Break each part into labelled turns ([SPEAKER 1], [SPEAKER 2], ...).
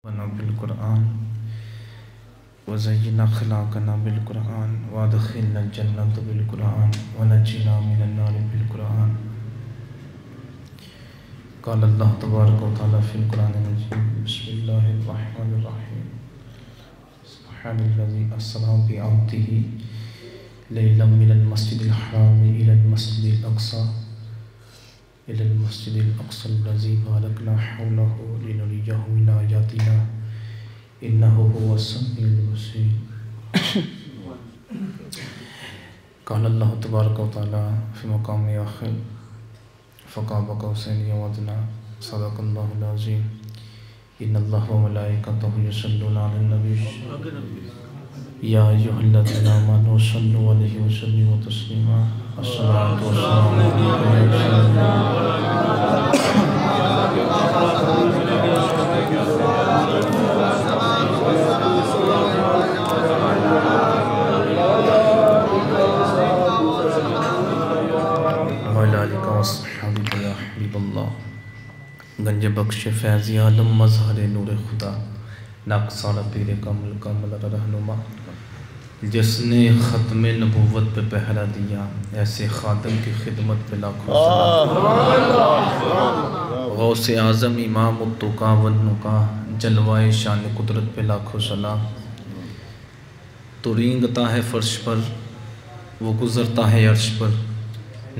[SPEAKER 1] بالقرآن وزينا خلاقنا بالقرآن وادخلنا الجنة بالقرآن ونجنا من النار بالقرآن. قال الله تبارك وتعالى في القرآن المجيد: بسم الله الرحمن الرحيم. سبحان الذي أسرى بعبده ليلا من المسجد الحرام إلى المسجد الأقصى الذي باركنا حوله لنريه من آياتنا إنه هو السميع البصير. قال الله تبارك وتعالى في مقام آخر: فقاب قوسين أو أدنى صدق الله العظيم. إن الله وملائكته يصلون على النبي يا أيها الذين آمنوا صلوا عليه وسلموا تسليما. الصلاة والسلام گنج بخش فیض عالم مظہر نور خدا ناقصانہ پیر کامل کامل رہنما جس نے ختم نبوت پہ پہرا دیا ایسے خادم کی خدمت پہ لاکھوں سلام. غوث اعظم امام التقا والنقا جلوائے شان قدرت پہ لاکھوں سلام. تو رینگتا ہے فرش پر وہ گزرتا ہے عرش پر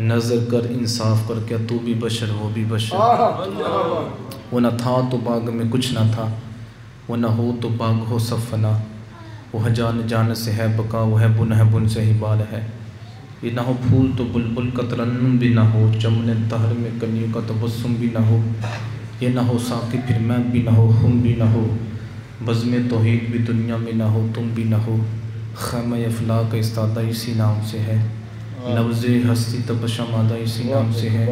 [SPEAKER 1] نظر کر انصاف کر کیا تو بھی بشر وہ بھی بشر. وہ نہ تھا تو باغ میں کچھ نہ تھا وہ نہ ہو تو باغ ہو سب فنا. وہ جان جان سے ہے بقا وہ ہے بن سے ہی بال ہے. یہ نہ ہو پھول تو بلبل کا ترنم بھی نہ ہو چمن طہر میں کنیوں کا تبسم بھی نہ ہو. یہ نہ ہو ساقی پھر میں بھی نہ ہو ہم بھی نہ ہو بزم توحید بھی دنیا میں نہ ہو تم بھی نہ ہو. خیمہ افلاح کا استادہ اسی نام سے ہے نبض ہستی تبشہ مادہ اسی نام سے ہے.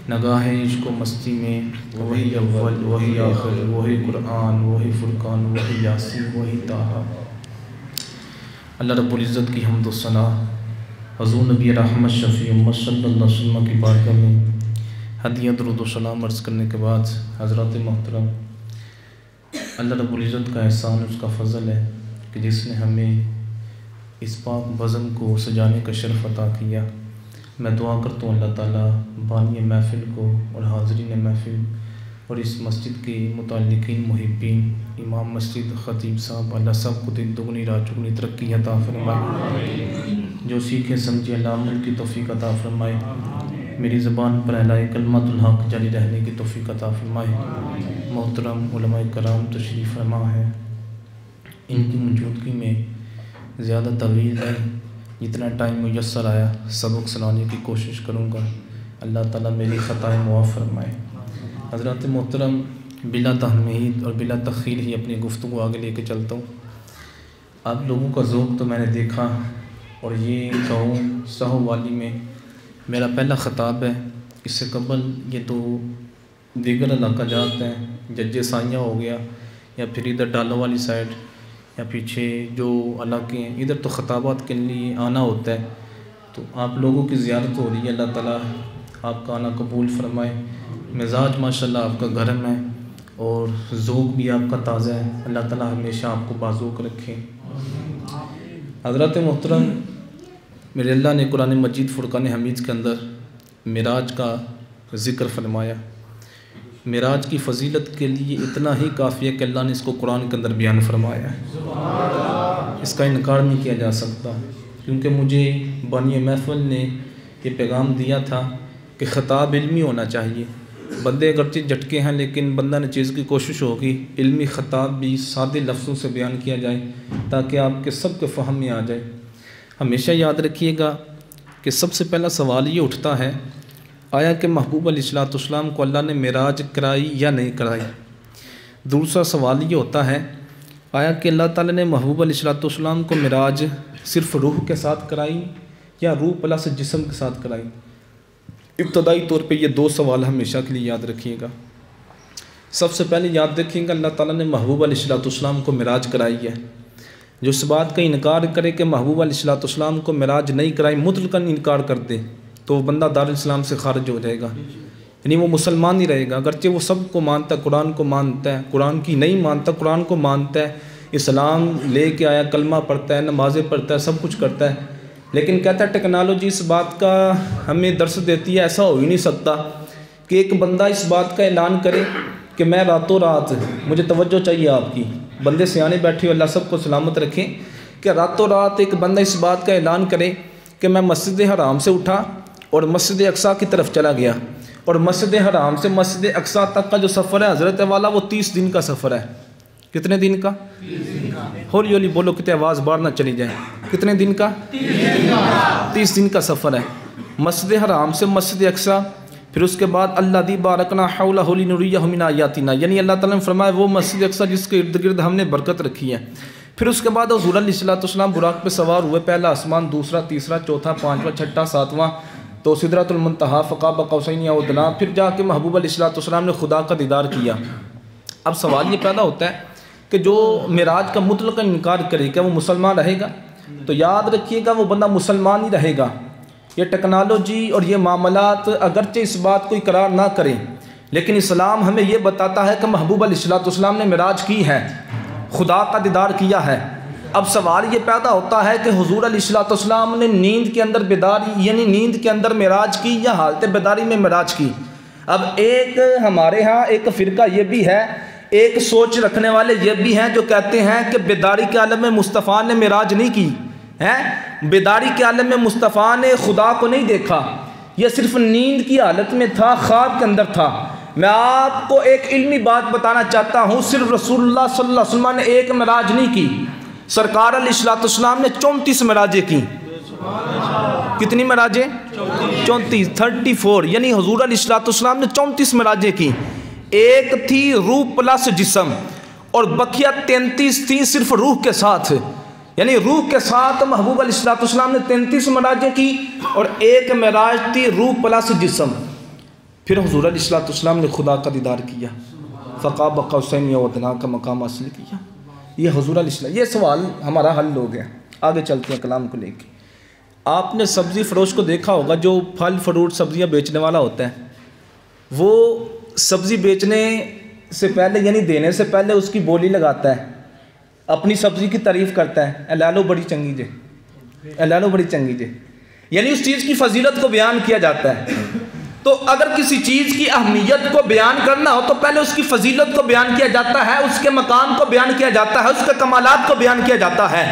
[SPEAKER 1] نگاہ عشق و مستی میں وہی اول وہی آخر وہی قرآن وہی فرقان وہی یاسین وہی طٰہٰ. اللہ رب العزت کی حمد و ثنا حضور نبی رحمت شفیع امت صلی اللہ علیہ وسلم کی بارگاہ میں ہدیہ درود و سلام عرض کرنے کے بعد حضرات محترم، اللہ رب العزت کا احسان اس کا فضل ہے کہ جس نے ہمیں اس پاک بزم کو سجانے کا شرف عطا کیا. میں دعا کرتا ہوں اللہ تعالیٰ بانی محفل کو اور حاضرین محفل اور اس مسجد کے متعلقین محبین امام مسجد خطیب صاحب اللہ سب کو دن دگنی رات چگنی ترقی عطا فرمائے. جو سیکھے سمجھے اللہ عمل کی توفیق عطا فرمائے. میری زبان پر اعلاء کلمۃ الحق جاری رہنے کی توفیق عطا فرمائے. محترم علماء کرام تشریف فرما ہے، ان کی موجودگی میں زیادہ طویل نہیں جتنا ٹائم میسر آیا سبق سنانے کی کوشش کروں گا. اللہ تعالیٰ میری خطائیں معاف فرمائے. حضرات محترم، بلا تحمید اور بلا تخیر ہی اپنی گفتگو آگے لے کے چلتا ہوں. آپ لوگوں کا ذوق تو میں نے دیکھا اور یہ گاؤں سہو والی میں میرا پہلا خطاب ہے. اس سے قبل یہ تو دیگر علاقہ جات ہیں، ججے سائیاں ہو گیا یا پھر ادھر ڈالو والی سائڈ یا پیچھے جو علاقے ہیں ادھر تو خطابات کے لیے آنا ہوتا ہے. تو آپ لوگوں کی زیارت ہو رہی ہے. اللہ تعالیٰ آپ کا آنا قبول فرمائے. مزاج ماشاءاللہ آپ کا گرم ہے اور ذوق بھی آپ کا تازہ ہے. اللہ تعالیٰ ہمیشہ آپ کو بازوق رکھے. حضرات محترم، میرے اللہ نے قرآن مجید فرقان حمید کے اندر معراج کا ذکر فرمایا. معراج کی فضیلت کے لیے اتنا ہی کافی ہے کہ اللہ نے اس کو قرآن کے اندر بیان فرمایا ہے. اس کا انکار نہیں کیا جا سکتا کیونکہ مجھے بانی محفل نے یہ پیغام دیا تھا کہ خطاب علمی ہونا چاہیے. بندے اگرچہ جھٹکے ہیں لیکن بندہ نے چیز کی کوشش ہوگی علمی خطاب بھی سادے لفظوں سے بیان کیا جائے تاکہ آپ کے سب کے فہم میں آ جائے. ہمیشہ یاد رکھیے گا کہ سب سے پہلا سوال یہ اٹھتا ہے آیا کہ محبوب علیہ السلام کو اللہ نے معراج کرائی یا نہیں کرائی. دوسرا سوال یہ ہوتا ہے آیا کہ اللہ تعالیٰ نے محبوب علیہ السلام کو معراج صرف روح کے ساتھ کرائی یا روح پلس جسم کے ساتھ کرائی. ابتدائی طور پہ یہ دو سوال ہمیشہ کے لیے یاد رکھیے گا. سب سے پہلے یاد رکھیے گا اللہ تعالیٰ نے محبوب علیہ السلام کو معراج کرائی ہے. جو اس بات کا انکار کرے کہ محبوب علیہ السلام کو معراج نہیں کرائی مطلقاً انکار کر دے تو وہ بندہ دارالاسلام سے خارج ہو جائے گا. یعنی وہ مسلمان ہی رہے گا، اگرچہ وہ سب کو مانتا ہے، قرآن کو مانتا ہے، قرآن کی نہیں مانتا، قرآن کو مانتا ہے، اسلام لے کے آیا، کلمہ پڑھتا ہے، نمازیں پڑھتا ہے، سب کچھ کرتا ہے، لیکن کہتا ہے ٹیکنالوجی اس بات کا ہمیں درس دیتی ہے، ایسا ہو ہی نہیں سکتا کہ ایک بندہ اس بات کا اعلان کرے کہ میں راتوں رات، مجھے توجہ چاہیے آپ کی، بندے سیانے بیٹھے ہو، اللہ سب کو سلامت رکھیں، کہ راتوں رات ایک بندہ اس بات کا اعلان کرے کہ میں مسجد حرام سے اٹھا اور مسجد اقصیٰ کی طرف چلا گیا، اور مسجد حرام سے مسجد اقصیٰ تک کا جو سفر ہے حضرت والا وہ 30 دن کا سفر ہے۔ کتنے دن کا؟ 30 دن کا۔ ہولی ہولی بولو کتنے آواز باہر نہ چلی جائے۔ کتنے دن کا؟ 30 دن کا سفر ہے، مسجد حرام سے مسجد اقصیٰ، پھر اس کے بعد اللہ دی بارکنا حولہ لنریہ من آیاتنا، یعنی اللہ تعالیٰ نے فرمایا وہ مسجد اقصیٰ جس کے ارد گرد ہم نے برکت رکھی ہے۔ پھر اس کے بعد حضور علیہ السلام براق پہ سوار ہوئے، پہلا آسمان، دوسرا، تیسرا، چوتھا، پانچواں، چھٹا، ساتواں، تو سدرۃ المنتہا، فقاب قوسین او ادنیٰ، پھر جا کے محبوب علیہ السلام نے خدا کا دیدار کیا۔ اب سوال یہ پیدا ہوتا ہے کہ جو معراج کا مطلق انکار کرے کیا وہ مسلمان رہے گا؟ تو یاد رکھیے گا وہ بندہ مسلمان ہی رہے گا۔ یہ ٹیکنالوجی اور یہ معاملات اگرچہ اس بات کو اقرار نہ کریں، لیکن اسلام ہمیں یہ بتاتا ہے کہ محبوب علیہ السلام نے معراج کی ہے، خدا کا دیدار کیا ہے۔ اب سوال یہ پیدا ہوتا ہے کہ حضور علیہ السلام نے نیند کے اندر بیداری، یعنی نیند کے اندر معراج کی یا حالت بیداری میں معراج کی؟ اب ایک ہمارے ہاں ایک فرقہ یہ بھی ہے، ایک سوچ رکھنے والے یہ بھی ہیں جو کہتے ہیں کہ بیداری کے عالم میں مصطفیٰ نے معراج نہیں کی ہے، بیداری کے عالم میں مصطفیٰ نے خدا کو نہیں دیکھا، یہ صرف نیند کی حالت میں تھا، خواب کے اندر تھا۔ میں آپ کو ایک علمی بات بتانا چاہتا ہوں، صرف رسول اللہ صلی اللہ علیہ وسلم نے ایک معراج نہیں کی، سرکار علیہ السلام نے 34 معراجیں کی۔ کتنی معراجیں؟ 34، 34، یعنی حضور علیہ السلام نے 34 معراجیں کی۔ ایک تھی روح پلس جسم اور بقیہ 33 تھی صرف روح کے ساتھ، یعنی روح کے ساتھ محبوب علیہ السلام نے 33 معراجیں کی، اور ایک معراج تھی روح پلس جسم۔ پھر حضور علیہ السلام نے خدا کا دیدار کیا، فقاب قوسین او ادنیٰ کا مقام حاصل کیا۔ یہ حضور علیہ السلام، یہ سوال ہمارا حل ہو گیا۔ آگے چلتے ہیں کلام کو لے کے۔ آپ نے سبزی فروش کو دیکھا ہوگا، جو پھل فروٹ سبزیاں بیچنے والا ہوتا ہے، وہ سبزی بیچنے سے پہلے یعنی دینے سے پہلے اس کی بولی لگاتا ہے، اپنی سبزی کی تعریف کرتا ہے، اے لالو بڑی چنگی جے، اے لالو بڑی چنگی جے، یعنی اس چیز کی فضیلت کو بیان کیا جاتا ہے۔ تو اگر کسی چیز کی اہمیت کو بیان کرنا ہو تو پہلے اس کی فضیلت کو بیان کیا جاتا ہے، اس کے مقام کو بیان کیا جاتا ہے، اس کے کمالات کو بیان کیا جاتا ہے۔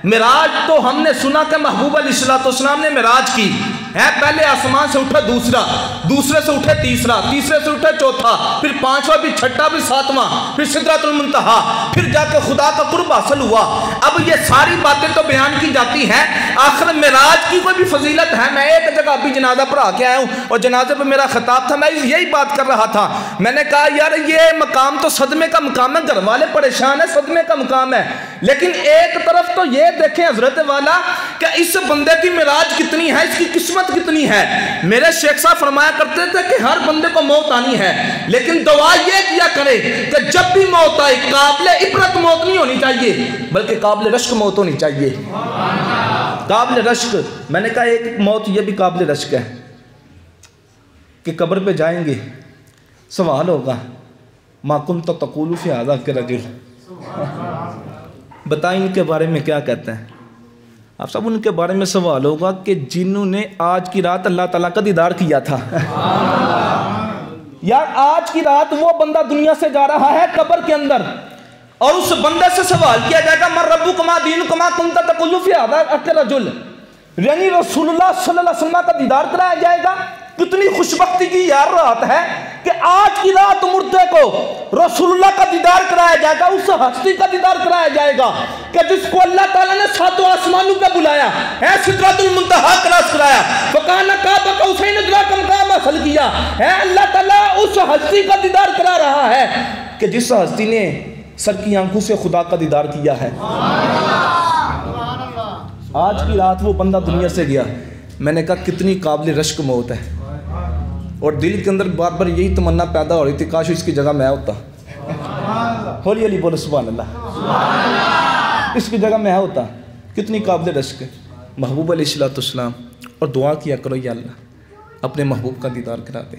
[SPEAKER 1] معراج تو ہم نے سنا کہ محبوب علیہ السلام نے معراج کی ہے، پہلے آسمان سے اٹھا دوسرا، دوسرے سے اٹھے تیسرا، تیسرے سے اٹھے چوتھا، پھر پانچواں، پھر چھٹا، پھر ساتواں، پھر سدرۃ المنتہا، پھر جا کے خدا کا قرب حاصل ہوا۔ اب یہ ساری باتیں تو بیان کی جاتی ہیں، آخر معراج کی کوئی بھی فضیلت ہے؟ میں ایک جگہ ابھی جنازہ پڑھا کے آیا ہوں اور جنازے پہ میرا خطاب تھا، میں یہی بات کر رہا تھا، میں نے کہا یار یہ مقام تو صدمے کا مقام ہے، گھر والے پریشان ہیں، صدمے کا مقام ہے، لیکن ایک طرف تو یہ دیکھیں حضرت والا کہ اس بندے کی معراج کتنی ہے، اس کی قسمت کتنی ہے۔ میرے شیخ صاحب فرمایا کرتے تھے کہ ہر بندے کو موت آنی ہے، لیکن دعا یہ کیا کرے کہ جب بھی موت آئے قابل عبرت موت نہیں ہونی چاہیے بلکہ قابل رشک موت ہونی چاہیے۔ قابل رشک، میں نے کہا ایک موت یہ بھی قابل رشک ہے کہ قبر پہ جائیں گے، سوال ہوگا ما کنت تقول فی ھذا الرجل، بتائیں ان کے بارے میں کیا کہتے ہیں آپ سب؟ ان کے بارے میں سوال ہوگا کہ جنہوں نے آج کی رات اللہ تعالیٰ کا دیدار کیا تھا۔ یار آج کی رات وہ بندہ دنیا سے جا رہا ہے قبر کے اندر، اور اس بندے سے سوال کیا جائے گا من ربکما دینکما کنت تقول فی ھذا الرجل، یعنی رسول اللہ صلی اللہ علیہ وسلم کا دیدار کرایا جائے گا۔ کتنی خوشبختی کی یار رات ہے کہ آج کی رات مردے کو رسول اللہ کا دیدار کرایا جائے گا، اس ہستی کا دیدار کرایا جائے گا کہ جس کو اللہ تعالیٰ نے ساتوں آسمانوں پہ بلایا ہے، سدرۃ المنتہا کراس کرایا، فکان قاب قوسین ادنیٰ کا مقام حاصل کیا ہے۔ اللہ تعالیٰ اس ہستی کا دیدار کرا رہا ہے کہ جس ہستی نے سر کی آنکھوں سے خدا کا دیدار کیا ہے۔ آج کی رات وہ بندہ دنیا سے گیا، میں نے کہا کتنی قابل رشک موت ہے، اور دل کے اندر بار بار یہی تمنا پیدا ہو رہی تھی کاش اس کی جگہ میں ہوتا۔ ہولی ہولی بولو سبحان اللہ، اس کی جگہ میں ہوتا۔ کتنی قابل رشک ہے محبوب علیہ السلام، اور دعا کیا کرو یا اللہ اپنے محبوب کا دیدار کرا دے۔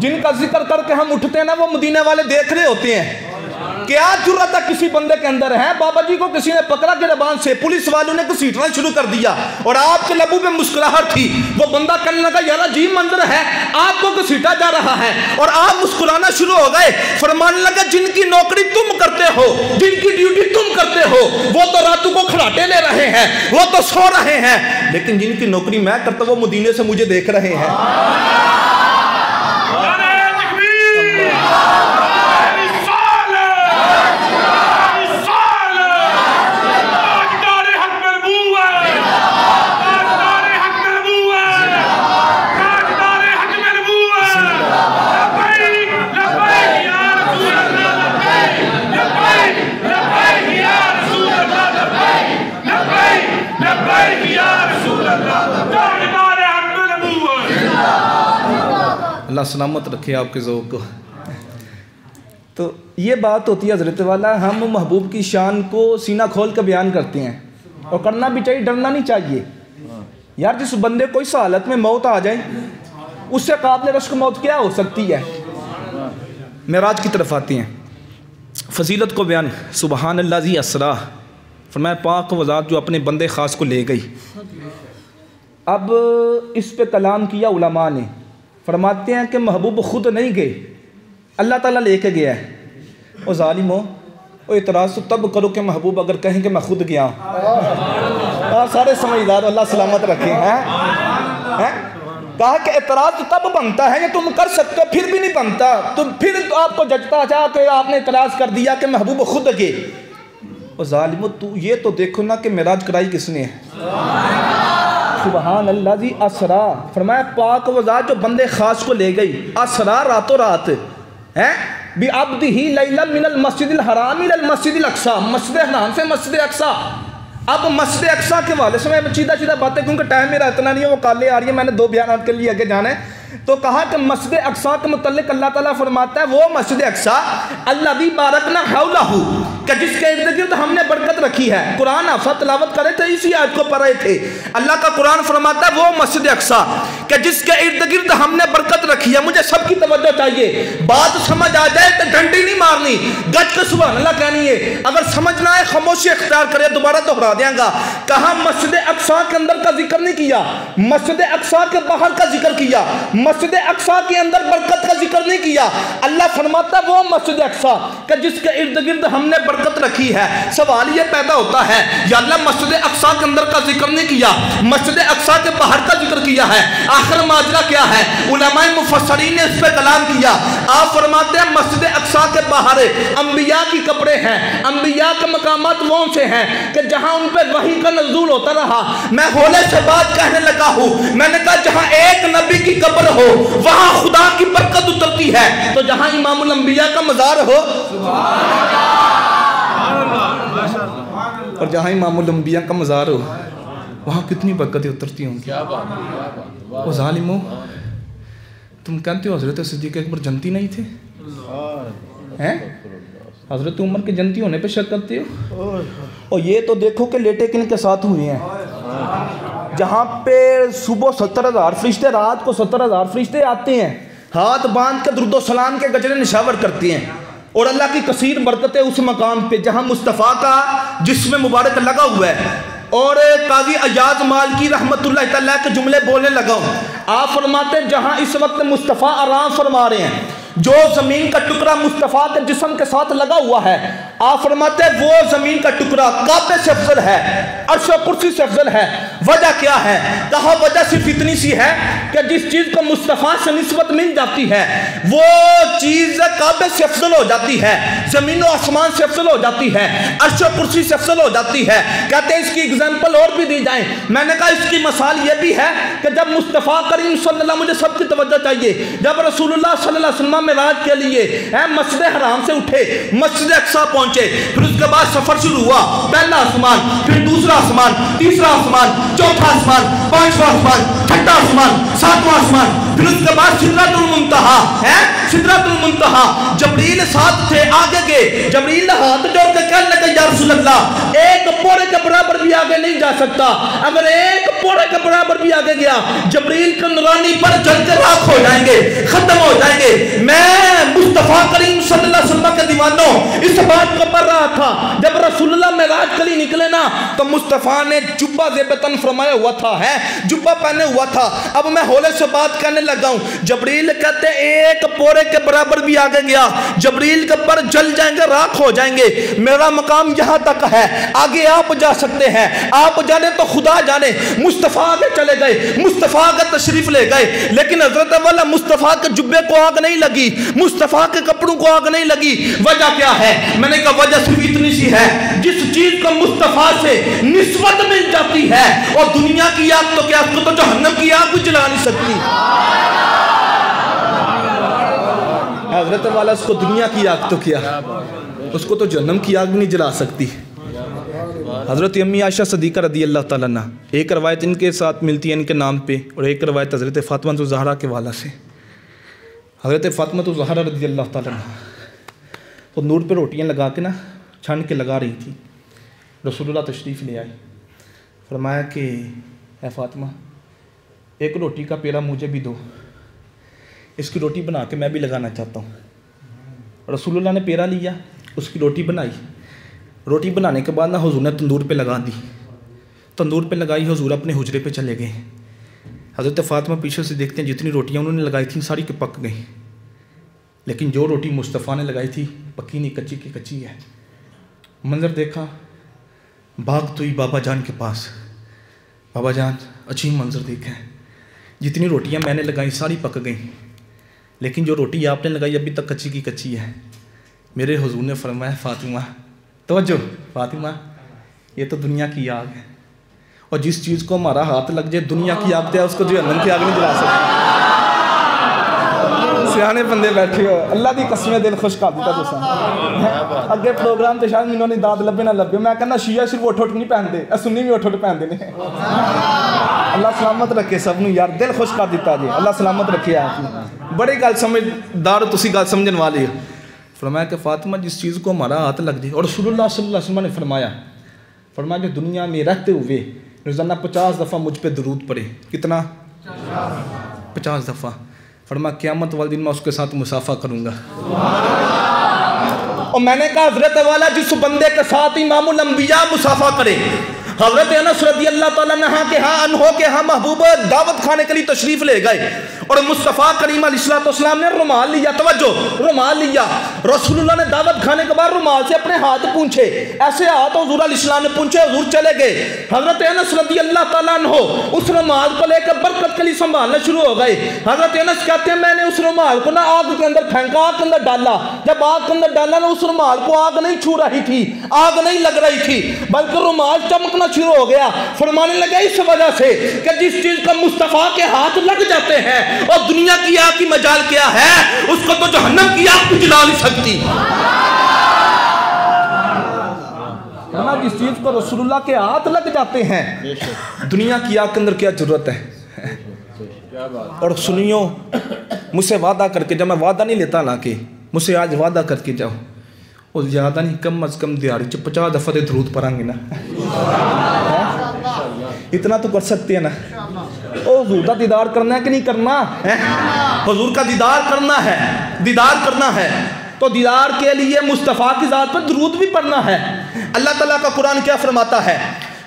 [SPEAKER 2] جن کا ذکر کر کے ہم اٹھتے ہیں نا وہ مدینے والے دیکھ رہے ہوتے ہیں. کیا جرأت ہے کسی بندے کے اندر ہے؟ بابا جی کو کسی نے پکڑا گربان سے, پولیس والوں نے گھسیٹنا شروع کر دیا اور آپ کے لبوں پہ مسکراہٹ تھی. وہ بندہ کہنے لگا یار عجیب منظر ہے, آپ کو گھسیٹا جا رہا ہے اور آپ مسکرانا شروع ہو گئے. فرمانے لگا جن کی نوکری تم کرتے ہو, جن کی ڈیوٹی تم کرتے ہو, وہ تو راتوں کو کھراٹے لے رہے ہیں, وہ تو سو رہے ہیں, لیکن جن کی نوکری میں کرتا ہوں وہ مدینے سے مجھے دیکھ رہے ہیں. اللہ سلامت رکھے آپ کے ذوق کو. تو یہ بات ہوتی ہے حضرت والا, ہم محبوب کی شان کو سینہ کھول کے بیان کرتے ہیں اور کرنا بھی چاہیے, ڈرنا نہیں چاہیے. یار جس بندے کو اس حالت میں موت آ جائے اس سے قابل رشک موت کیا ہو سکتی ہے. معراج کی طرف آتی ہیں, فضیلت کو بیان. سبحان اللہ ذی اسرا, فرمایا پاک و ذات جو اپنے بندے خاص کو لے گئی. اب اس پہ کلام کیا علماء نے, فرماتے ہیں کہ محبوب خود نہیں گئے, اللہ تعالیٰ لے کے گیا ہے. او ظالمو, او اعتراض تو تب کرو کہ محبوب اگر کہیں کہ میں خود گیا ہوں. سارے سمجھدار اللہ سلامت رکھے ہیں. کہا کہ اعتراض تو تب بنتا ہے, یہ تم کر سکتے ہو, پھر بھی نہیں بنتا. تو پھر تو آپ کو ججتا جا کہ آپ نے اعتراض کر دیا کہ محبوب خود گئے. او ظالمو, تو یہ تو دیکھو نا کہ معراج کرائی کس نے ہے. سبحان اللہ ذی اسرا, فرمایا پاک و ذات جو بندے خاص کو لے گئی. اسرا راتوں رات ہے بعبدہ لیلا من المسجد الحرام الى المسجد الاقصی, مسجد حرام سے مسجد اقصی. اب مسجد اقصی کے والے سے میں سیدھا باتیں, کیونکہ ٹائم میرا اتنا نہیں ہے, وہ کالیں آ رہی ہیں, میں نے 2 بیانات کے لیے آگے جانا ہے. تو کہا کہ مسجد اقصی کے متعلق اللہ تعالیٰ فرماتا ہے وہ مسجد اقصی الذی بارکنا حولہ, کہ جس کے ارد گرد ہم نے برکت رکھی ہے. قرآن آفت تلاوت کرے تھے, اسی آیت کو پڑھ رہے تھے. اللہ کا قرآن فرماتا ہے وہ مسجد اقصی کہ جس کے ارد گرد ہم نے برکت رکھی ہے. مجھے سب کی توجہ چاہیے, بات سمجھ آ جائے تو ڈنڈی نہیں مارنی, گج کے سبحان اللہ کہنی ہے. اگر سمجھ نہ آئے خاموشی اختیار کرے, دوبارہ دوہرا دیا گا. کہا مسجد اقصی کے اندر کا ذکر نہیں کیا, مسجد اقصی کے باہر کا ذکر کیا, مسجد اقصی کے اندر برکت کا ذکر نہیں کیا. اللہ فرماتا ہے وہ مسجد اقصی کہ جس کے ارد گرد ہم نے برکت رکھی ہے. سوال یہ پیدا ہوتا ہے یا اللہ مسجد اقصی کے اندر کا ذکر نہیں کیا, مسجد اقصی کے باہر کا ذکر کیا ہے, آخر ماجرا کیا ہے؟ علماء مفسرین نے اس پہ کلام کیا. آپ فرماتے ہیں مسجد اقصی کے باہر انبیاء کی قبریں ہیں, انبیاء کے مقامات وہ سے ہیں کہ جہاں ان پہ وحی کا نزول ہوتا رہا. میں ہولے سے بات کہنے لگا ہوں, میں نے کہا جہاں ایک نبی کی قبر ہو وہاں خدا کی برکت اترتی ہے, تو جہاں امام الانبیاء کا مزار ہو اور جہاں امام الانبیاء کا مزار ہو وہاں کتنی برکتیں اترتی ہوں گی. او ظالمو, تم کہتے ہو حضرت صدیق اکبر جنتی نہیں تھے ہیں, حضرت عمر کے جنتی ہونے پہ شک کرتے ہو. اور یہ تو دیکھو کہ لیٹے کن کے ساتھ ہوئے ہیں, جہاں پہ صبح 70,000 فرشتے, رات کو 70,000 فرشتے آتے ہیں, ہاتھ باندھ کے درود و سلام کے گجرے نشاور کرتے ہیں. اور اللہ کی کثیر برکتیں اس مقام پہ جہاں مصطفیٰ کا جسم مبارک لگا ہوا ہے. اور قاضی ایاز مالکی رحمت اللہ تعالیٰ کے جملے بولنے لگا ہوں. آپ فرماتے ہیں جہاں اس وقت مصطفیٰ آرام فرما رہے ہیں, جو زمین کا ٹکڑا مصطفیٰ کے جسم کے ساتھ لگا ہوا ہے, آپ فرماتے ہیں وہ زمین کا ٹکڑا کعبے سے افضل ہے, عرش و کرسی سے افضل ہے. وجہ کیا ہے؟ کہا وجہ صرف اتنی سی ہے کہ جس چیز کو مصطفیٰ سے نسبت مل جاتی ہے وہ چیز کعبے سے افضل ہو جاتی ہے, زمین و آسمان سے افضل ہو جاتی ہے, عرش و کرسی سے افضل ہو جاتی ہے. کہتے ہیں اس کی اگزامپل اور بھی دی جائیں. میں نے کہا اس کی مثال یہ بھی ہے کہ جب مصطفیٰ کریم صلی اللہ, مجھے سب کی توجہ چاہیے, جب رسول اللہ صلی اللہ علیہ وسلم معراج کے لیے مسجد حرام سے اٹھے, مسجد اقصی پہنچے, پھر اس کے بعد سفر شروع ہوا. پہلا آسمان, پھر دوسرا آسمان, تیسرا آسمان, چوتھا آسمان, پانچواں آسمان, چھٹا آسمان, ساتواں آسمان, پھر اس کے بعد سدرۃ المنتہا ہے، سدرۃ المنتہا جبریل ساتھ تھے، آگے گئے، جبریل ہاتھ جوڑ کے کہنے لگے یا رسول اللہ ایک پوڑے کے برابر بھی آگے نہیں جا سکتا، اگر ایک پوڑے کے برابر بھی آگے گیا جبریل کے نورانی پر جل کے راکھ ہو جائیں گے، ختم ہو جائیں گے۔ میں مصطفیٰ کریم صلی اللہ علیہ وسلم کے دیوانوں اس بات کو پڑھ رہا تھا، جب رسول اللہ معراج کے لیے نکلے نا تو مصطفیٰ نے جبہ زیب تن فرمایا ہوا تھا، ہے جبہ پہنے ہوا تھا۔ اب میں ہولے سے بات کرنے لگا ہوں، جبریل کہتے ایک پورے کے برابر بھی آگے گیا جبریل کے پر جل جائیں گے، راکھ ہو جائیں گے۔ میرا مقام یہاں تک ہے، آگے آپ جا سکتے ہیں، آپ جانے تو خدا جانے۔ مصطفیٰ آگے چلے گئے، مصطفیٰ آگے تشریف لے گئے، لیکن حضرت والا مصطفیٰ کے جبے کو آگ نہیں لگی، مصطفیٰ کے کپڑوں کو آگ نہیں لگی۔ وجہ کیا ہے؟ میں نے کہا وجہ صرف اتنی سی ہے، جس چیز کو مصطفیٰ سے نسبت مل جاتی ہے اور دنیا کی آگ تو کیا، اس کو تو جہنم کی آگ بھی جلا نہیں سکتی۔ حضرت والا اس کو دنیا کی آگ تو کیا، اس کو تو جہنم کی آگ بھی نہیں جلا سکتی۔ حضرت امی عائشہ صدیقہ رضی اللہ تعالیٰ عنہ، ایک روایت ان کے ساتھ ملتی ہے ان کے نام پہ، اور ایک روایت حضرت فاطمہ الزہرا کے والا سے۔ حضرت فاطمہ الزہرا رضی اللہ تعالیٰ عنہ وہ نور پہ روٹیاں لگا کے نا چھان کے لگا رہی تھی، رسول اللہ تشریف لے آئے، فرمایا کہ اے فاطمہ ایک روٹی کا پیڑا مجھے بھی دو، اس کی روٹی بنا کے میں بھی لگانا چاہتا ہوں۔ رسول اللہ نے پیڑا لیا، اس کی روٹی بنائی، روٹی بنانے کے بعد نا حضور نے تندور پہ لگا دی، تندور پہ لگائی، حضور اپنے حجرے پہ چلے گئے۔ حضرت فاطمہ پیچھے سے دیکھتے ہیں جتنی روٹیاں انہوں نے لگائی تھیں ساری کے پک گئیں، لیکن جو روٹی مصطفیٰ نے لگائی تھی پکی نہیں، کچی کی کچی ہے۔ منظر دیکھا، بھاگ تو ہی بابا جان کے پاس، بابا جان اچھی منظر دیکھیں، جتنی روٹیاں میں نے لگائی ساری پک گئیں، لیکن جو روٹی آپ نے لگائی ابھی تک کچی کی کچی ہے۔ میرے حضور نے فرمایا فاطمہ توجہ، فاطمہ یہ تو دنیا کی آگ ہے، اور جس چیز کو ہمارا ہاتھ لگ جائے دنیا کی آگ دے اس کو جو جہنم کی آگ نہیں جلا سکتی۔ سیانے بندے بیٹھے ہو، اللہ دی قسمیں دل خوش کر دیتا تسا۔ اگے پروگرام تے شاید انہوں نے داد لبے نہ لبے، میں کہنا شیعہ صرف اٹھ اٹھ نہیں پہنتے، سنی بھی اٹھ اٹھ پہنتے نے۔ اللہ سلامت رکھے سب نو یار، دل خوش کر دیتا جی، اللہ سلامت رکھے آپ۔ بڑی گل سمجھدار تسی گل سمجھن والے ہو۔ فرمایا کہ فاطمہ جس چیز کو ہمارا ہاتھ لگ جائے، اور رسول اللہ صلی اللہ علیہ وسلم نے فرمایا جو دنیا میں رہتے ہوئے روزانہ 50 دفعہ مجھ پہ درود پڑھے، کتنا؟ 50 دفعہ۔ فرمایا قیامت والے دن میں اس کے ساتھ مسافہ کروں گا۔ اور میں نے کہا حضرت والا جس بندے کے ساتھ امام الانبیاء مسافہ کرے، حضرت انس رضی اللہ تعالیٰ عنہ کے ہاں محبوب دعوت کھانے کے لیے تشریف لے گئے، اور مصطفیٰ کریم علیہ السلام نے رومال لیا، توجہ رومال لیا، رسول اللہ نے دعوت کھانے کے بعد رومال سے اپنے ہاتھ پونچھے، ایسے ہاتھ حضور علیہ السلام نے پونچھے، حضور چلے گئے۔ حضرت انس رضی اللہ تعالیٰ عنہ اس رومال کو لے کر برکت کے لیے سنبھالنا شروع ہو گئے۔ حضرت انس کہتے ہیں میں نے اس رومال کو نا آگ کے اندر پھینکا، آگ کے اندر ڈالا، جب آگ کے اندر ڈالا نا اس رومال کو آگ نہیں چھو رہی تھی، آگ نہیں لگ رہی تھی، بلکہ رومال چمکنا شروع ہو گیا۔ فرمانے لگا اس وجہ سے کہ جس چیز کا مصطفیٰ کے ہاتھ لگ جاتے ہیں اور دنیا کی آگ کی مجال کیا ہے، اس کو تو جہنم کی آگ بھی جلا نہیں سکتی۔ جس چیز کو رسول اللہ کے ہاتھ لگ جاتے ہیں دنیا کی آگ کے اندر کیا ضرورت ہے۔ اور سنیو مجھ سے وعدہ کر کے، جب میں وعدہ نہیں لیتا نا کہ مجھ سے آج وعدہ کر کے جاؤ، اور زیادہ نہیں کم از کم دیاری 50 دفعہ درود پڑھیں گے نا، اتنا تو کر سکتے ہیں نا۔ حضور کا دیدار کرنا ہے کہ نہیں کرنا ہے؟ حضور کا دیدار کرنا ہے، دیدار کرنا ہے تو دیدار کے لیے مصطفیٰ کی ذات پر درود بھی پڑھنا ہے۔ اللہ تعالیٰ کا قرآن کیا فرماتا ہے؟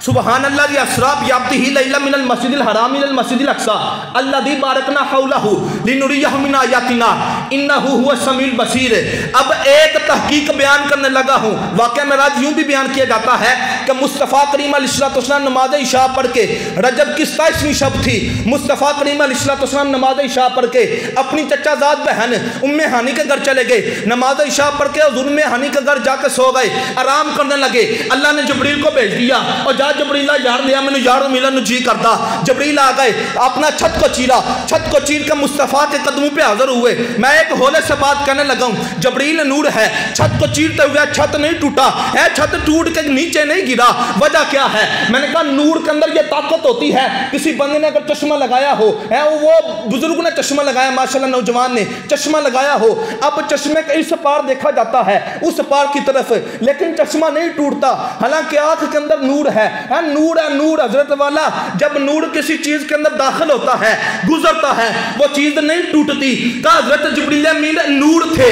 [SPEAKER 2] سبحان اللہ الذی اسری بعبدہ لیلا من المسجد الحرام الى المسجد الاقصى الذی بارکنا حولہ لنریہ من آیاتنا انہ هو السمیع البصیر۔ اب ایک تحقیق بیان کرنے لگا ہوں، واقعہ معراج یوں بھی بیان کیا جاتا ہے کہ مصطفیٰ کریم علیہ السلام نماز عشاء پڑھ کے، رجب کی 27ویں شب تھی، مصطفیٰ کریم علیہ السلام نماز عشاء پڑھ کے اپنی چچا زاد بہن ام ہانی کے گھر چلے گئے، نماز عشاء پڑھ کے حضور ام ہانی کے گھر جا کے سو گئے، آرام کرنے لگے۔ اللہ نے جبریل کو بھیج دیا اور جا جبریل یار لیا میں یار ملن جی کرتا. جبریل آ گئے, اپنا چھت کو چیرا, چھت کو چیر کے مصطفیٰ کے قدموں پہ حاضر ہوئے. میں ایک ہولے سے بات کرنے لگا ہوں, جبریل نور ہے, چھت کو چیرتے ہوئے چھت نہیں ٹوٹا ہے, چھت ٹوٹ کے نیچے نہیں گرا. وجہ کیا ہے؟ میں نے کہا نور کے اندر یہ طاقت ہوتی ہے. کسی بندے نے اگر چشمہ لگایا ہو, وہ بزرگ نے چشمہ لگایا, ماشاءاللہ نوجوان نے چشمہ لگایا ہو, اب چشمے کے اس پار دیکھا جاتا ہے اس پار کی طرف, لیکن چشمہ نہیں ٹوٹتا, حالانکہ آنکھ کے اندر نور ہے. نور ہے نور. حضرت والا جب نور کسی چیز کے اندر داخل ہوتا ہے, گزرتا ہے, وہ چیز نہیں ٹوٹتی. کہا حضرت جبریل امین نور تھے,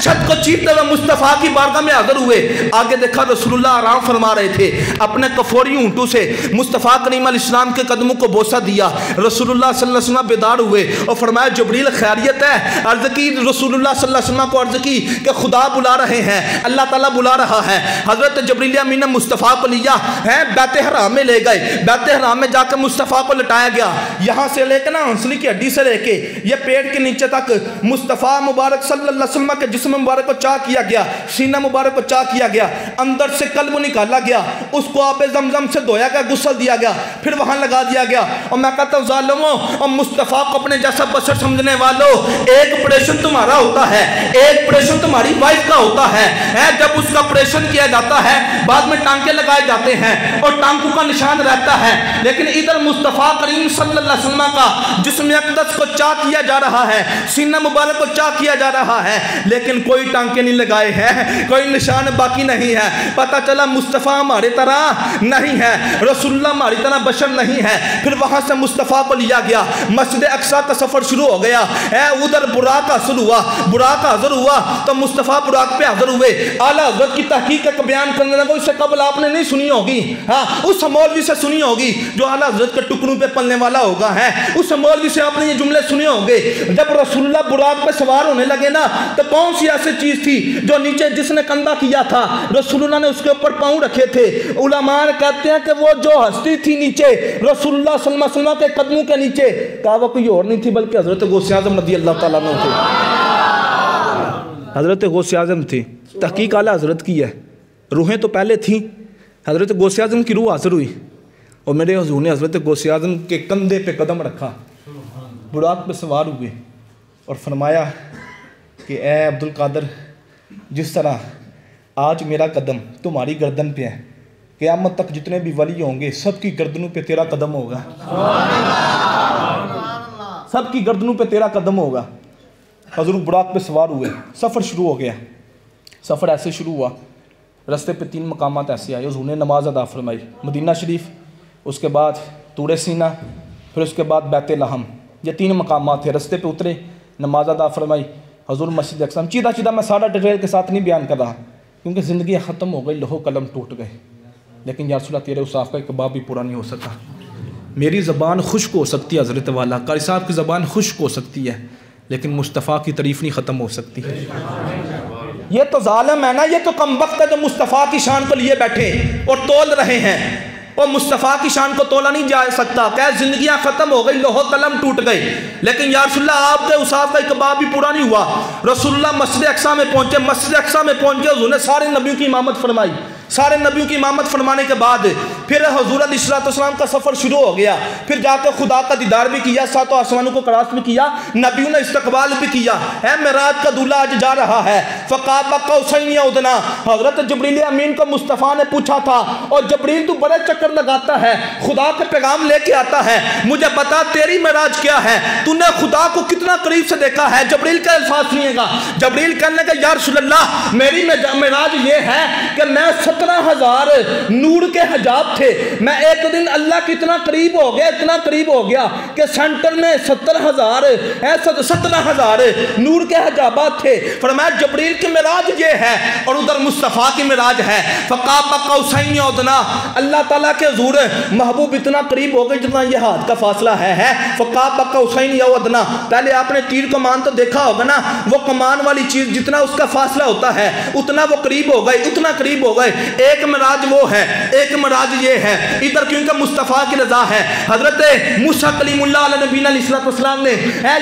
[SPEAKER 2] چھت کو چیرتے ہوئے مصطفیٰ کی بارگاہ میں حاضر ہوئے. آگے دیکھا رسول اللہ آرام فرما رہے تھے, اپنے کفوری اونٹوں سے مصطفیٰ کریم علیہ السلام کے قدموں کو بوسہ دیا. رسول اللہ صلی اللہ علیہ وسلم بیدار ہوئے اور فرمایا جبریل خیریت ہے؟ عرض کی رسول اللہ صلی اللہ علیہ وسلم کو, عرض کی کہ خدا بلا رہے ہیں, اللہ تعالیٰ بلا رہا ہے. حضرت جبریل امین نے مصطفیٰ کو لیا ہے, بیت حرام میں لے گئے. بیت حرام میں جا کے مصطفیٰ کو لٹایا گیا. یہاں سے لے کے نا ہنسلی کی ہڈی سے لے کے یہ پیٹ کے نیچے تک مصطفیٰ مبارک صلی اللہ علیہ وسلم کے جسم مبارک کو چاک کیا گیا, سینہ مبارک کو چاک کیا گیا, اندر سے قلب نکالا گیا, اس کو آب زمزم سے دھویا گیا, غسل دیا گیا, پھر وہاں لگا دیا گیا. اور میں کہتا ہوں ظالموں اور مصطفیٰ کو اپنے جیسا بشر سمجھنے والوں, ایک آپریشن تمہارا ہوتا ہے, ایک آپریشن تمہاری وائف کا ہوتا ہے. جب اس کا آپریشن کیا جاتا ہے بعد میں ٹانکے لگائے جاتے ہیں اور ٹانکوں کا نشان رہتا ہے, لیکن ادھر مصطفیٰ کریم صلی اللہ علیہ وسلم کا جسم اقدس کو چاک کیا جا رہا ہے, سینہ مبارک کو چاک کیا جا رہا ہے, لیکن کوئی ٹانکے نہیں لگائے ہیں, کوئی نشان باقی نہیں ہے. پتہ چلا مصطفیٰ ہمارے طرح نہیں ہے, رسول اللہ ہماری طرح بشر نہیں ہے. پھر وہاں سے مصطفیٰ کو لیا گیا, مسجد اقصیٰ کا سفر شروع ہو گیا. ادھر براق حاصل ہوا, براق حاضر ہوا تو مصطفیٰ براق پہ حاضر ہوئے. اعلیٰ حضرت کی تحقیق کا بیان کرنے لگا, اس سے قبل آپ نے نہیں سنی ہوگی, ہاں اس مولوی سے سنی ہوگی جو اعلیٰ حضرت کے ٹکڑوں پہ پلنے والا ہوگا, ہے اس مولوی سے آپ نے یہ جملے سنے ہوں گے. جب رسول اللہ براق پہ سوار ہونے لگے نا, تو کون سی ایسی چیز تھی جو نیچے جس نے کندھا کیا تھا رسول اللہ نے اس کے اوپر پاؤں رکھے تھے. علماء کہتے ہیں کہ وہ جو ہستی تھی نیچے رسول اللہ صلی اللہ علیہ وسلم کے قدموں کے نیچے, کہا وہ کوئی اور نہیں تھی بلکہ حضرت غوث اعظم رضی اللہ تعالیٰ عنہ تھے. حضرت غوث اعظم تھی. تحقیق اعلیٰ حضرت کی ہے, روحیں تو پہلے تھیں, حضرت غوث اعظم کی روح حاضر ہوئی اور میرے حضور نے حضرت غوث اعظم کے کندھے پہ قدم رکھا, براق پہ سوار ہوئے اور فرمایا کہ اے عبد القادر, جس طرح آج میرا قدم تمہاری گردن پہ ہے, قیامت تک جتنے بھی ولی ہوں گے سب کی گردنوں پہ تیرا قدم ہوگا, سب کی گردنوں پہ تیرا قدم ہوگا. حضور براق پہ سوار ہوئے, سفر شروع ہو گیا. سفر ایسے شروع ہوا, رستے پہ 3 مقامات ایسے آئے. حضور نے نماز ادا فرمائی, مدینہ شریف, اس کے بعد طور سینہ, پھر اس کے بعد بیت لحم. یہ 3 مقامات تھے. رستے پہ اترے, نماز ادا فرمائی, حضور مسجد اقصیٰ. چیدہ میں سارا ڈیٹیل کے ساتھ نہیں بیان کر رہا کیونکہ زندگی ختم ہو گئی, لوہو قلم ٹوٹ گئے, لیکن یا رسول اللہ تیرے اصحاب کا کباب بھی پورا نہیں ہو سکا. میری زبان خشک ہو سکتی ہے حضرت والا, قاری صاحب کی زبان خشک ہو سکتی ہے, لیکن مصطفیٰ کی تعریف نہیں ختم ہو سکتی. یہ تو ظالم ہے نا, یہ تو کم وقت ہے جو مصطفیٰ کی شان کو لیے بیٹھے اور تول رہے ہیں, اور مصطفیٰ کی شان کو تولا نہیں جا سکتا. کہ زندگیاں ختم ہو گئی, لوہو قلم ٹوٹ گئی, لیکن یا رسول اللہ آپ کے اصحاب کا کباب بھی پورا نہیں ہوا. رسول اللہ مسجد اقصیٰ میں پہنچے, مسجد اقصیٰ میں پہنچ کے حضور نے سارے نبیوں کی امامت فرمائی. سارے نبیوں کی امامت فرمانے کے بعد پھر حضور علیہ السلام کا سفر شروع ہو گیا. پھر جا کے خدا کا دیدار بھی کیا, 7 آسمانوں کو کراس بھی کیا, نبیوں نے استقبال بھی کیا. معراج کا دولہ آج جا رہا ہے. فقاب قوسین او ادنیٰ, حضرت جبریل امین کو مصطفیٰ نے پوچھا تھا, اور جبریل تو بڑے چکر لگاتا ہے, خدا کے پیغام لے کے آتا ہے, مجھے بتا تیری معراج کیا ہے, تو نے خدا کو کتنا قریب سے دیکھا ہے. جبریل کا الفاظ سنیے گا. جبریل کہنے لگا یا رسول اللہ میری معراج یہ ہے کہ میں 17,000 نور کے حجاب تھے, میں ایک دن اللہ کی اتنا قریب ہو گیا, اتنا قریب ہو گیا کہ سینٹر میں 17,000 نور کے حجابات تھے. فرمایا جبریل کی معراج یہ ہے اور ادھر مصطفیٰ کی معراج ہے. فقاب قوسین او ادنیٰ, اللہ تعالیٰ کے حضور محبوب اتنا قریب ہو گئے جتنا یہ ہاتھ کا فاصلہ ہے. فقاب قوسین او ادنیٰ, پہلے آپ نے تیر کمان تو دیکھا ہوگا نا, وہ کمان والی چیز جتنا اس کا فاصلہ ہوتا ہے اتنا وہ قریب ہو گئے, اتنا قریب ہو گئے. ایک معراج وہ ہے، ایک معراج یہ ہے، ادھر کیونکہ مصطفیٰ کی رضا ہے۔ حضرت موسیٰ کلیم اللہ علیہ نبینا علیہ السلام نے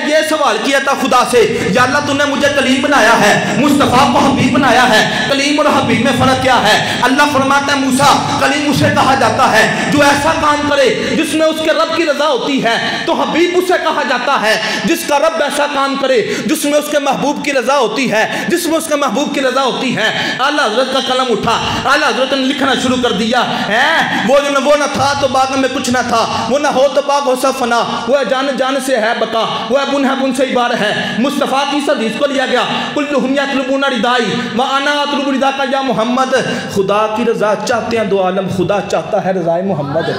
[SPEAKER 2] یہ سوال کیا تھا خدا سے، یا اللہ تو نے مجھے کلیم بنایا ہے، مصطفیٰ کو حبیب بنایا ہے، کلیم اور حبیب میں فرق کیا ہے؟ اللہ فرماتا ہے موسیٰ کلیم اسے کہا جاتا ہے جو ایسا کام کرے جس میں اس کے رب کی رضا ہوتی ہے، تو حبیب اسے کہا جاتا ہے جس کا رب ایسا کام کرے جس میں اس کے محبوب کی رضا ہوتی ہے، جس میں اس کے محبوب کی رضا ہوتی ہے۔ اعلیٰ حضرت کا قلم اٹھا، اعلیٰ حضرت نے لکھنا شروع کر دیا ہے، وہ نہ تھا تو باغ میں کچھ نہ تھا، وہ نہ ہو تو باغ ہو سب فنا، وہ جان جان سے ہے بقا، وہ بن سے عبار ہے۔ مصطفیٰ کی اس حدیث کو لیا گیا، کلہم یطلبون ردائی وانا اطلب رداک یا محمد، خدا کی رضا چاہتے ہیں دو عالم، خدا چاہتا ہے رضائے محمد۔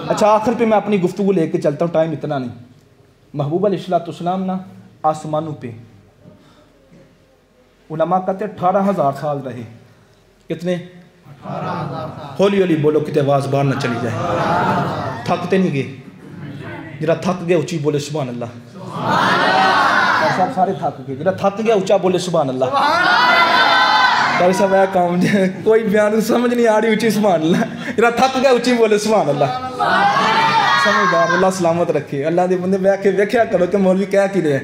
[SPEAKER 2] اچھا آخر پہ میں اپنی گفتگو لے کے چلتا ہوں، ٹائم اتنا نہیں۔ محبوب علیہ السلام نا آسمانوں پہ علماء کہتے ہیں 18,000 سال رہے۔ کتنے؟ 18,000۔ ہولی ہولی بولو کتے آواز باہر نہ چلی جائے، تھکتے نہیں گئے؟ جرا تھک گیا اچھی بولے سبحان اللہ۔ سب سارے تھک گئے، جرا تھک گیا اچھا بولے سبحان اللہ۔ ایسا میں کام کوئی بیان سمجھ نہیں آ رہی اچھی سبحان اللہ، جرا تھک گیا اچھی بولے سبحان اللہ۔ سمجھدار، اللہ سلامت رکھے۔ اللہ دے بندے بیٹھ کے ویکھیا کرو کہ مولوی کہہ کی رہے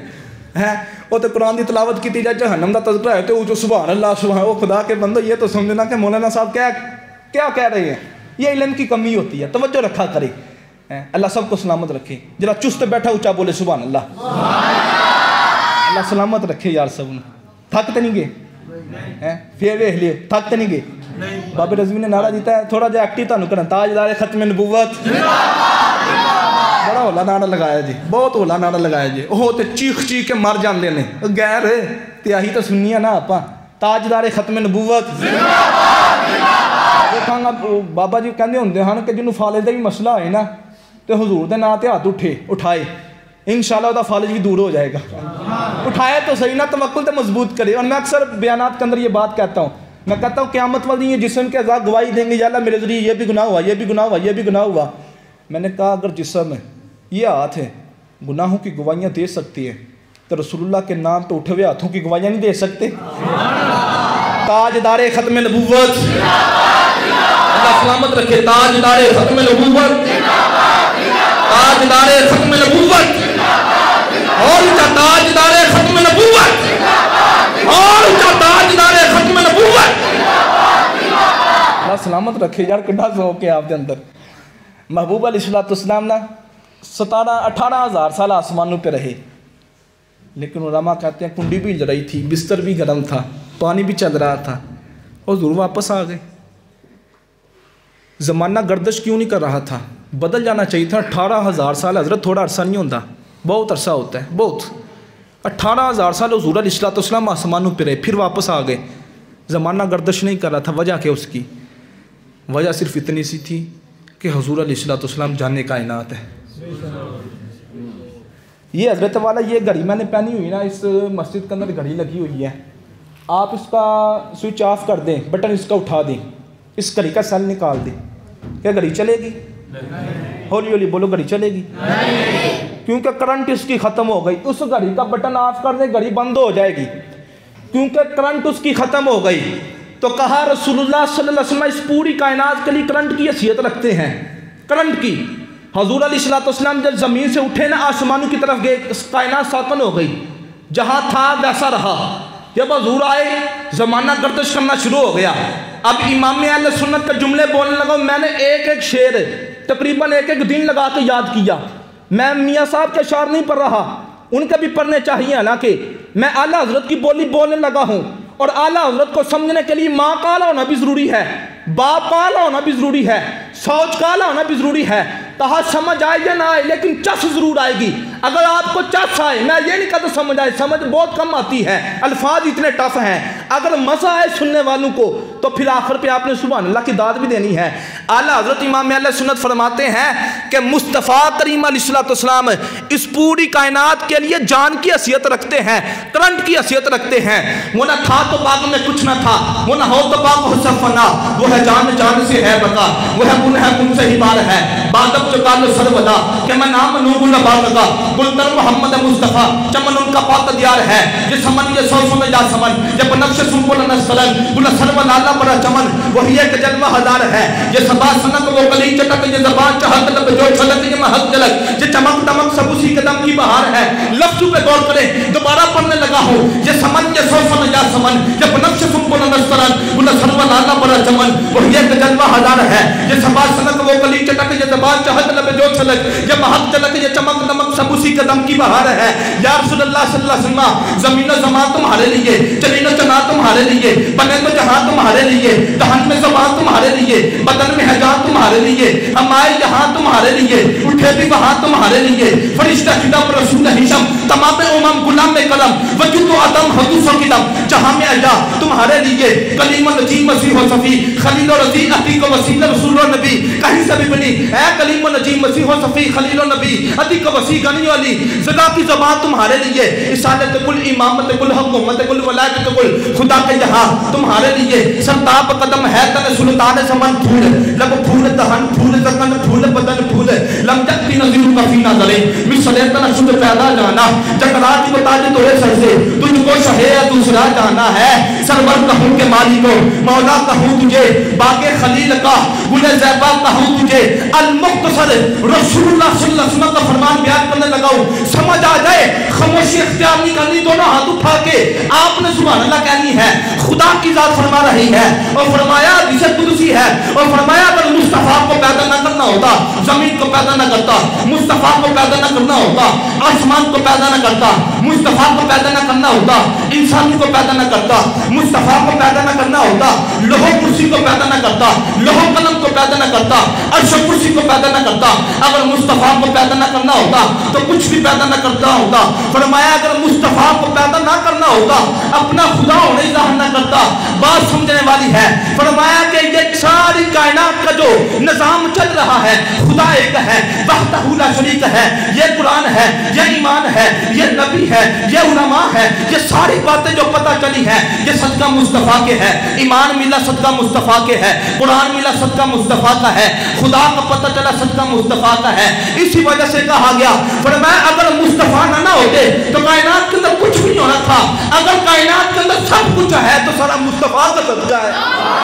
[SPEAKER 2] ہیں، وہ تو قرآن دی تلاوت کی جائے، جہنم دا تذکرہ ہے تو وہ جو سبحان اللہ سبحان، وہ خدا کے بندو یہ تو سمجھنا کہ مولانا صاحب کیا کہہ رہے ہیں، یہ علم کی کمی ہوتی ہے، توجہ رکھا کرے۔ اللہ سب کو سلامت رکھے، جرا چست بیٹھا اونچا بولے سبحان اللہ۔ اللہ سلامت رکھے یار سب نے۔ تھک تے نہیں گئے؟ پھر ویکھ لیو تھک تے نہیں گئے؟ بابے رضوی نے نعرہ دیتا ہے، تھوڑا جا ایکٹیو تانوں کرنا، تاجدار ختم نبوت، بڑا ہولا نعرہ لگایا جی، بہت ہولا نعرہ لگایا جی، وہ تے چیخ چیخ کے مر جاندے نے، غیر تے آہی تو سننی ہے نا آپاں، تاجدار ختم نبوت۔ دیکھاں گا بابا جی کہندے ہوندے ہن کہ جنوں فالج دا بھی مسئلہ ہوئے نا تے حضور دے نام تے ہاتھ اٹھائے، انشاءاللہ دا فالج بھی دور ہو جائے گا۔ اٹھائے تو صحیح نا، توکل تے مضبوط کرے۔ اور میں اکثر بیانات کے اندر یہ بات کہتا ہوں، میں کہتا ہوں قیامت والے یہ جسم کے اعضاء گواہی دیں گے یا اللہ میرے ذریعے یہ بھی گناہ ہوا، یہ بھی گناہ ہوا، یہ بھی گناہ ہوا۔ میں نے کہا اگر جسم ہے یہ ہاتھ ہے گناہوں کی گواہیاں دے سکتی ہے تو رسول اللہ کے نام پہ اٹھے ہوئے ہاتھوں کی گواہیاں نہیں دے سکتے؟ تاجدار ختم نبوت، اللہ سلامت رکھے، تاجدار ختم نبوت، تاجدار ختم نبوت، اور اونچا تاجدار ختم نبوت، اور اونچا تاجدار ختم نبوت۔ اللہ سلامت رکھے یار، کڈا ذوق ہے آپ کے اندر۔ محبوب علیہ السلام نا 18,000 سال آسمانوں پہ رہے، لیکن علماء کہتے ہیں کنڈی بھی جل رہی تھی، بستر بھی گرم تھا، پانی بھی چل رہا تھا، اور حضور واپس آ گئے۔ زمانہ گردش کیوں نہیں کر رہا تھا؟ بدل جانا چاہیے تھا۔ 18,000 سال حضرت تھوڑا عرصہ نہیں ہوتا، بہت عرصہ ہوتا ہے، بہت۔ 18,000 سال حضور علیہ السلام آسمانوں پہ رہے، پھر واپس آ گئے۔ زمانہ گردش نہیں کر رہا تھا، وجہ کیا اس کی؟ وجہ صرف اتنی سی تھی کہ حضور علیہ السلام جانے کائنات ہے۔ یہ حضرت والا یہ گھڑی میں نے پہنی ہوئی نا، اس مسجد کے اندر گھڑی لگی ہوئی ہے، آپ اس کا سوئچ آف کر دیں، بٹن اس کا اٹھا دیں، اس گھڑی کا سیل نکال دیں، کیا گھڑی چلے گی؟ ہولی ہولی بولو، گھڑی چلے گی؟ کیونکہ کرنٹ اس کی ختم ہو گئی۔ اس گھڑی کا بٹن آف کر دیں، گھڑی بند ہو جائے گی، کیونکہ کرنٹ اس کی ختم ہو گئی۔ تو کہا رسول اللہ صلی اللہ علیہ وسلم اس پوری کائنات کے لیے کرنٹ کی حیثیت رکھتے ہیں، کرنٹ کی۔ حضور علیہ السلام جب زمین سے اٹھے نا، آسمانوں کی طرف گئے، کائنات ساکن ہو گئی، جہاں تھا ویسا رہا۔ جب حضور آئے زمانہ گردش کرنا شروع ہو گیا۔ اب امام اہل سنت کا جملے بولنے لگا، میں نے ایک ایک شعر تقریباً ایک ایک دن لگا کے یاد کیا۔ میں میاں صاحب کے اشعار نہیں پڑھ رہا، ان کے بھی پڑھنے چاہیے، حالانکہ میں اعلیٰ حضرت کی بولی بولنے لگا ہوں، اور اعلیٰ حضرت کو سمجھنے کے لیے ماں کا اعلیٰ ہونا بھی ضروری ہے، باپ کا اعلیٰ ہونا بھی ضروری ہے، سوچ کا اعلیٰ ہونا بھی ضروری ہے۔ کہا سمجھ آئے یا نہ آئے لیکن چس ضرور آئے گی۔ اگر آپ کو چس آئے، میں یہ نہیں کہتا سمجھ آئے، سمجھ بہت کم آتی ہے، الفاظ اتنے ٹف ہیں، اگر مزہ آئے سننے والوں کو تو پھر آخر پہ آپ نے سبحان اللہ کی داد بھی دینی ہے۔ اعلیٰ حضرت امام اہل سنت فرماتے ہیں کہ مصطفیٰ کریم علیہ السلام اس پوری کائنات کے لیے جان کی حیثیت رکھتے ہیں، کرنٹ کی حیثیت رکھتے ہیں۔ وہ نہ تھا تو باغ میں کچھ نہ تھا، وہ نہ ہو تو باغ ہو سب فنا، وہ ہے جان جان سے ہے بقا، وہ ہے کن سے ہی بار ہے، بادب چکال سر بدا کہ میں نام نوب اللہ باغ کا گلتر محمد مصطفیٰ چمن ان کا پاک دیار ہے، یہ سمن یہ سو میں جا سمن، یہ بنفش سنبل نسلن گل سرو لالا برا چمن، وہی ایک جلوہ ہزار ہے، یہ سبا سنک وہ کلی چٹک، یہ زبان چہت لب جو چھلک، یہ مہک جلک، یہ چمک دمک سب اسی قدم کی بہار ہے۔ لفظ پہ غور کریں، دوبارہ پڑھنے لگا ہوں، یہ سمن یہ سو میں جا سمن، یہ بنفش سنبل نسلن گل سرو لالا برا چمن، وہی ایک جلوہ ہزار ہے، یہ سبا سنک وہ کلی چٹک، یہ زبان چہت لب جو چھلک، یہ مہک جلک، یہ چمک دمک سب اسی قدم کی بہار ہے۔ یا رسول اللہ صلی اللہ علیہ وسلم، زمین و زمان تمہارے لیے، چلین و چنا تمہارے لیے، بنے میں جہاں تمہارے لیے، دہن میں زبان تمہارے لیے، بدن میں ہے جان تمہارے لیے، ہم آئے یہاں تمہارے لیے، اٹھے بھی وہاں تمہارے لیے، فرشتہ خدم رسول ہشم، تمام امم غلام قلم، وجود و عدم حدوث و قدم، جہاں میں اجا تمہارے لیے، کلیم نجیم مسیح و صفی، خلیل و رضی عتیق و وسیل رسول و نبی، کہیں سے بھی بنی اے کلیم نجیم مسیح و صفی، خلیل و نبی، عتیق و وسیع غنی و علی، زدا کی زبان تمہارے لیے، رسالت کل، امامت کل، حکومت کل، ولایت کل، خدا کے یہاں تمہارے لیے، سرتاب قدم ہے تن سلطان سمن پھول، لب پھول، دہن پھول، زکن پھول، بدن پھول، لم جگتی نظیر کفی نظرے، مثلے تن شد پیدا جانا، جکراتی بتا دے توڑے سر سے، تجھ کو شہے دوسرا جانا ہے، سرور کہوں کے مالی کو، مولا کہوں تجھے، باغ خلیل کا، گل زیبا کہوں تجھے، المختصر رسول اللہ صلی اللہ علیہ وسلم کا فرمان بیان کرنے لگاؤ، سمجھ آ جائے، خاموشی اختیار نہیں کرنی، دونوں ہاتھ اٹھا کے آپ نے سبحان اللہ کہنی ہے، خدا کی ذات فرما رہی ہے، اور فرمایا حدیث قدسی ہے، اور فرمایا اگر مصطفیٰ کو پیدا نہ کرنا ہوتا، زمین کو پیدا نہ کرتا، مصطفیٰ کو پیدا نہ کرنا ہوتا، آسمان کو پیدا نہ کرتا، مصطفیٰ کو پیدا نہ کرنا ہوتا، انسان کو پیدا نہ کرتا، مصطفیٰ کو پیدا نہ کرنا ہوتا، لوح و کرسی کو پیدا نہ کرتا، لوح و قلم کو پیدا نہ کرتا، عرش و کرسی کو پیدا نہ کرتا، اگر مصطفیٰ کو پیدا نہ کرنا ہوتا تو کچھ بھی پیدا نہ کرتا ہوتا۔ فرمایا اگر مصطفیٰ کو پیدا نہ کرنا ہوتا، اپنا خدا ہونے ظاہر نہ کرتا۔ بات سمجھنے والی ہے، فرمایا کہ یہ ساری کائنات کا جو نظام چل رہا ہے، خدا ایک ہے، وحدہ لا شریک ہے، یہ قرآن ہے، یہ ایمان ہے، یہ نبی ہے، یہ علماء ہے، یہ ساری باتیں جو پتہ چلی ہیں یہ صدقہ مصطفیٰ کے ہے، ایمان ملا صدقہ مصطفیٰ کے ہے، قرآن ملا صدقہ مصطفیٰ کا ہے، خدا کا پتہ چلا صدقہ مصطفیٰ کا ہے۔ اسی وجہ سے کہا گیا، فرمایا اگر مصطفیٰ نہ ہوتے تو کائنات کے اندر کچھ بھی نہیں ہونا تھا، اگر کائنات کے اندر سب کچھ ہے تو سارا مصطفیٰ کا صدقہ ہے۔